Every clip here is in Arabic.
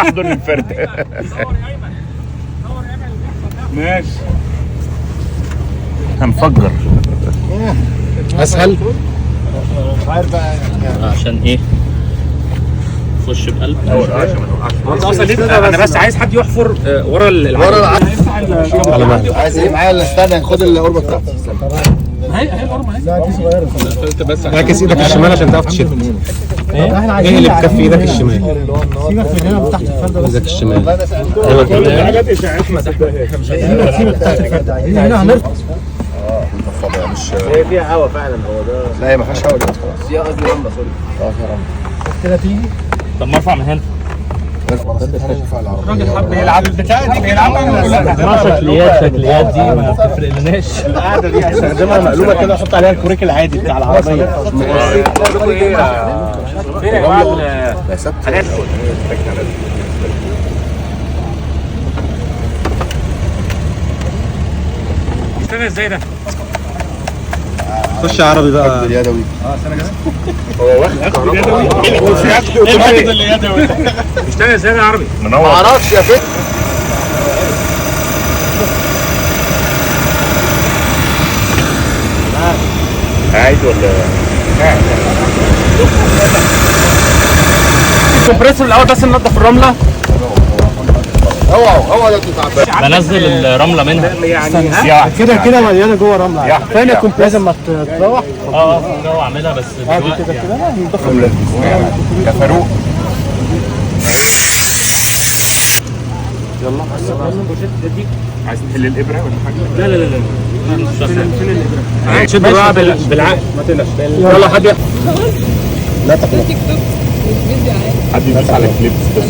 احضن الفرد. ماشي هنفجر اسهل. مش عارف بقى عشان ايه؟ خش بقلب. انت اصلا ليه؟ انا بس عايز حد يحفر ورا عايز ايه معايا؟ ولا استنى ناخد القربه بتاعتي. هي القرمه اهي. لا دي صغيره. بس اعكس ايدك الشمال عشان تعرف تشد. ايه اللي بكفي ايدك الشمال؟ سيبك من هنا من تحت الفرده. ايدك الشمال. ايوه كده. حاجات اشاعات. هنا هنرفع. مش هي فيها هوا فعلا. هو ده. لا هي ما فيهاش هوا دلوقتي خلاص. هي قصدي رمله سوري. فيها رمله. كده تيجي. طب ما ارفع من هنا. الراجل حب يلعب البتاع دي بيلعبها ولا لا؟ شكليات دي ما بتفرق لناش. القعده دي هستخدمها مقلوبه كده احط عليها الكوريك العادي بتاع العربيه. فين يا جماعه؟ اشتغل ازاي ده؟ خش عربي بقى. اليدوي. استنى كده. هو واخد اليدوي اشتغل ازاي يا عربي؟ ما اعرفش يا فندم. قاعد ولا قاعد؟ الكمبريسور الاول بس ننضف الرمله. هو ده تعبان. بنزل الرمله منها. يعني كده مليانه جوه رمله. فين الكمبريسور؟ لازم ما تروح. هو اعملها بس دلوقتي كده يعني. كده هنضيف كفاروق. يلا. عايز تحل الابره ولا حاجه؟ لا لا لا لا. فين الابره؟ شد بقى بالعقل. ما تقلقش. يلا حد لا تقلق. حد يدوس على كليبس بس.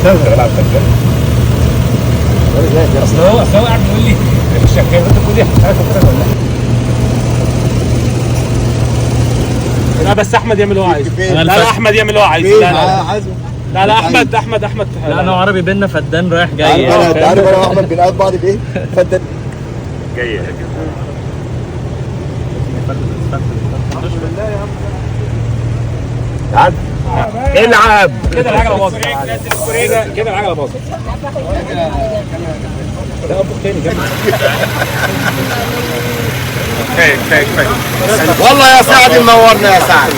شغال على الشغال. اصل هو قاعد بيقول لي الشغال انت بتقول لي لا بس احمد يعمل اللي هو عايزه. لا احمد يعمل اللي هو عايزه. لا احمد. لا انا وعربي بينا فدان رايح جاي. انت عارف انا واحمد بنقعد بعض بايه؟ فدان جايه. عاد العب كده العجله باظت. كده العجله باظت. لا ابو تاني كفايه. والله يا سعد منورنا يا سعد.